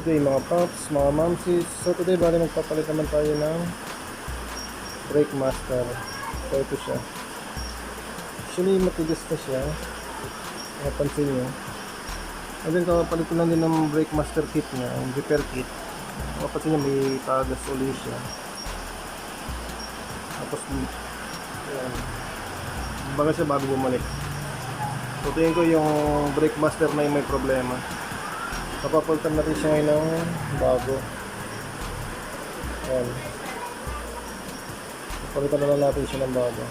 day mga paps, mga mamsis. So today bali magpapalit naman tayo ng brake master. So ito siya. Actually matigas na siya, napansin nyo. And then kapalit ko lang din ng brake master kit niya, yung repair kit. Kapalit niya may tagas uli siya. Tapos yan, baga siya bago bumalik. So tingin ko yung brake master na yung may problema. Papapalitan natin siya ngayon ng bago. Ayan. Papalitan na lang natin siya ng bago.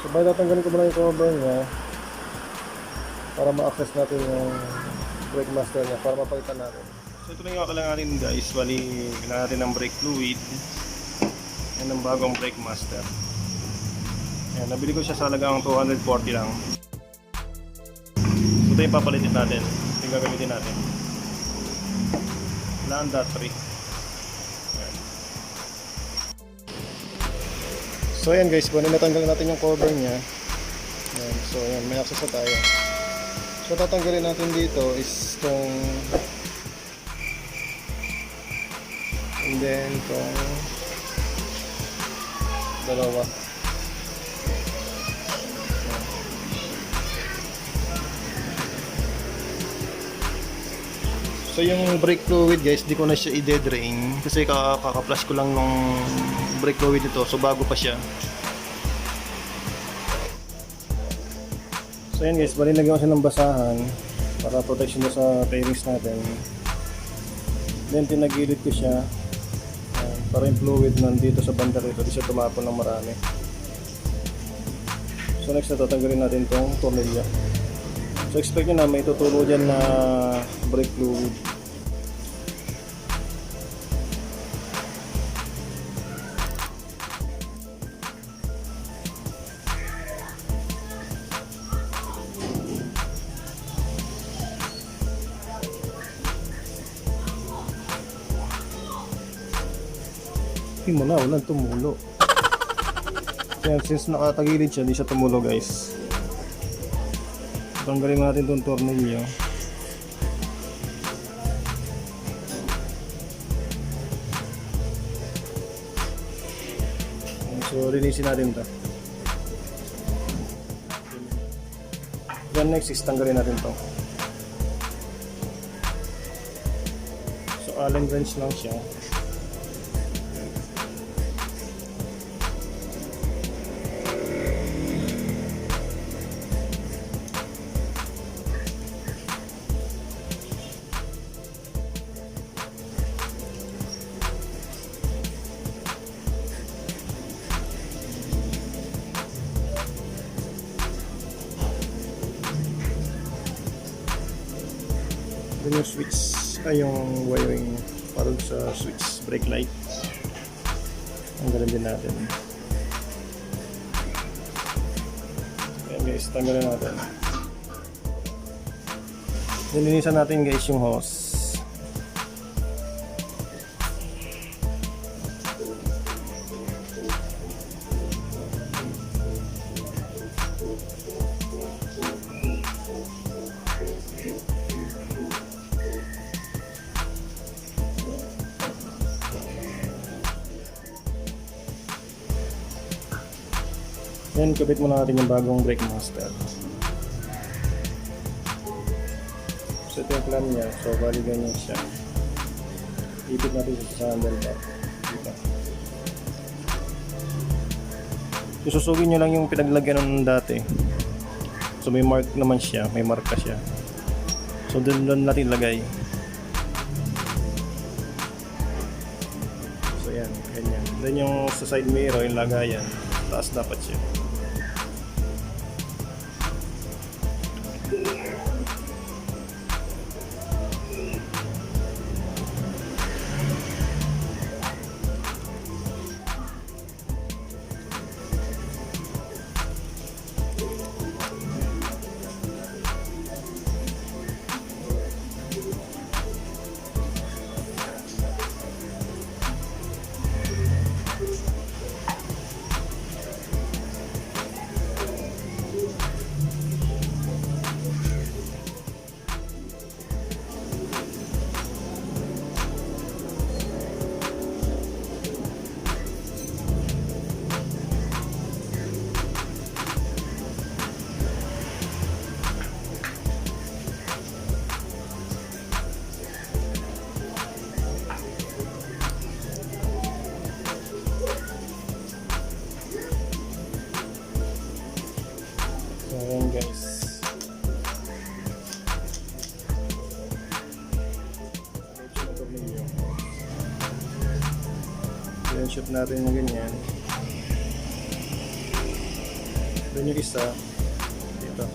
So bali tatanggalin ko muna yung cover niya para ma-access natin yung brake master niya para mapalitan natin. So ito na yung kailangan natin guys. Bali kailangan natin ng brake fluid and ng bagong brake master. Ayan, nabili ko siya sa halagang 240 lang. So ito yung papalitin natin. Ito yung gagamitin natin. Landa 3. Ayan. So ayan guys, kung natanggal natin yung cover niya. Ayan, so ayan, may access na tayo. So tatanggalin natin dito is itong and then itong dalawa. So yung brake fluid guys, di ko na siya i-drain kasi kakaplas ko lang nung brake fluid ito, so bago pa siya. So yan guys, bali lagyan ko siya ng basahan para protection sa fairings natin. Then tinagilid ko siya para yung fluid nandito sa banda rito, di siya tumapon ng marami. So next na tatanggalin natin itong tornilyo. So expect nyo na may tutulo dyan na brake fluid. Hindi mo na, walang tumulo. Kaya since nakatagilid siya, di siya tumulo guys. Tanggalin natin itong tornilyo. So linisin natin ito. Then next is tanggalin natin ito. So allen wrench lang siya. Then yung switch ay yung wiring para sa switch brake light, tanggalin din natin. Ayan guys, tanggalin natin. Then linisan natin guys yung hose. Then kabit muna natin yung bagong brake master. So ito yung plan niya. So bali ganyan siya. Ipit natin sa handlebar. Dito. Susugin nyo lang yung pinaglagyan ng dati. So may mark naman siya. May marka siya. So doon natin lagay. So yan. Ganyan. Then yung sa side mirror yung lagayan. Taas dapat siya. Then shoot natin yung ganyan. Then yung isa dito.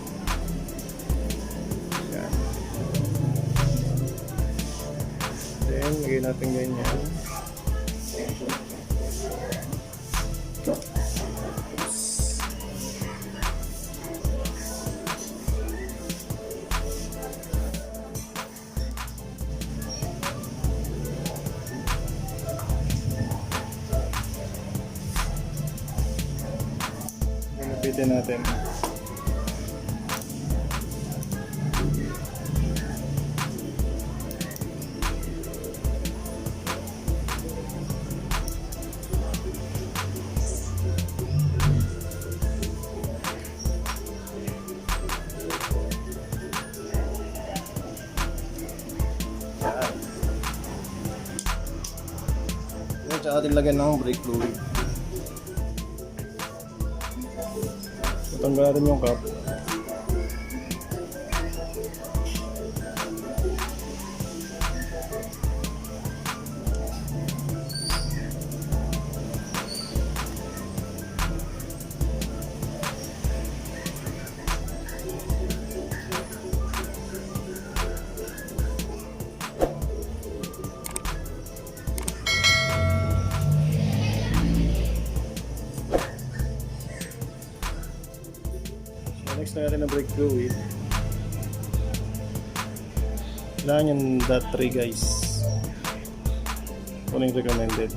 Yan. Then lagay natin ganyan. Pwede natin. Yan, tsaka atin lagyan ng brake fluid. Tanggalin yung cap. Next na natin ang brake fluid. Kailangan yung .3 guys. Kung yung recommended.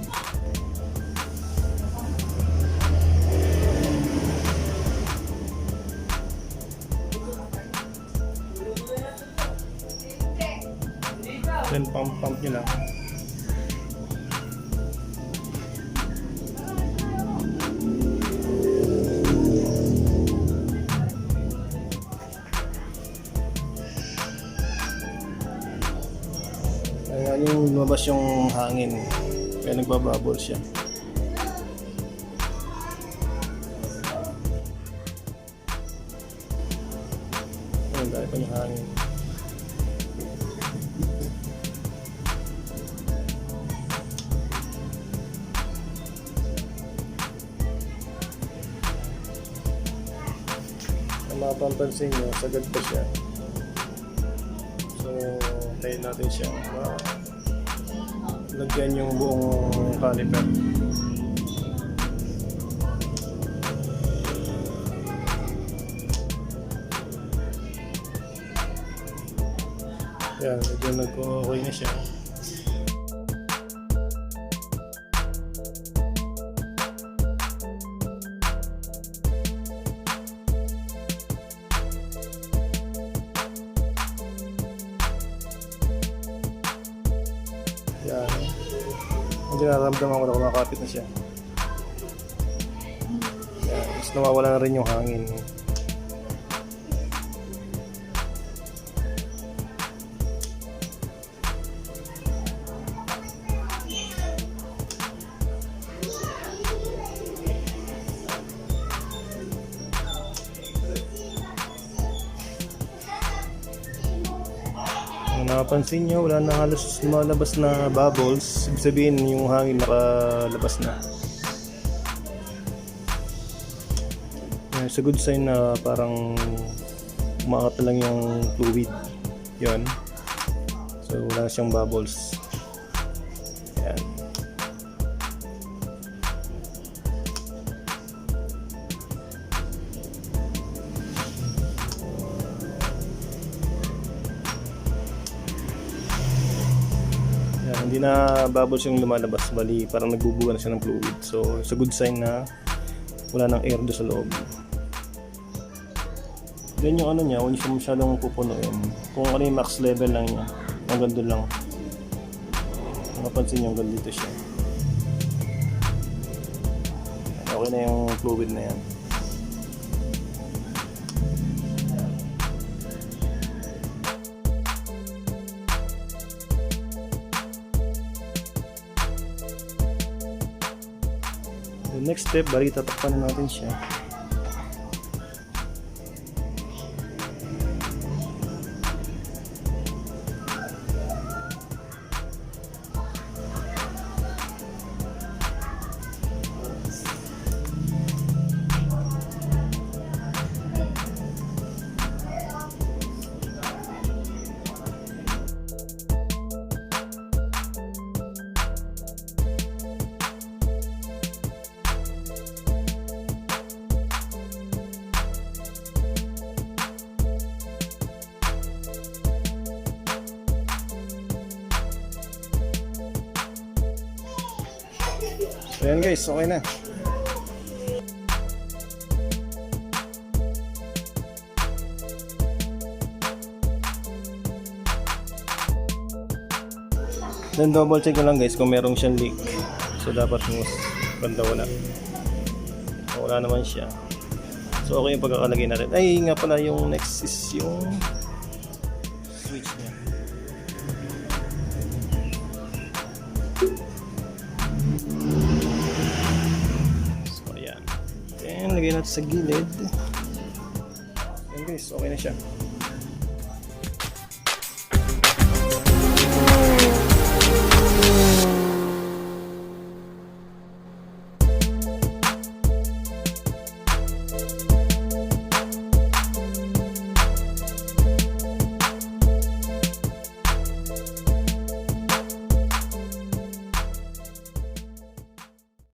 Then pump nyo lang. Yung lumabas yung hangin kaya nagbabubble siya. Ayun, dahil pa yung hangin. Ang mapapansin nyo, sagad pa siya. So tayo natin siya lagyan yung buong caliper. Yan, medyo nag-okay na siya. Yan. Hindi nararamdaman ko na kumakapit na siya. Yan. Tapos nawawala na rin yung hangin. Napansin nyo, wala na halos lumalabas na bubbles. Ibig sabihin yung hangin nakalabas na. It's a good sign na parang umakat na lang yung fluid. Yun. So wala na siyang bubbles. Yan. Hindi na bubbles yung lumalabas, bali parang nagbubuga na siya ng fluid. So it's a good sign na wala nang air doon sa loob. Then yung ano niya, huwag siya masyadong pupunuin. Kung ano yung max level lang niya, hanggang doon lang. Mapapansin niyo hanggang dito siya. Okay na yung fluid na yan. The next step, bali tatakpan na natin siya. So yan guys, okay na. Then double check ko lang guys kung merong siyang leak. So dapat banda wala. Wala naman siya. So okay yung pagkakalagay natin. Ay nga pala, yung next is yung switch niya. So ayan. Then lagay natin sa gilid. Ayan guys, okay na siya.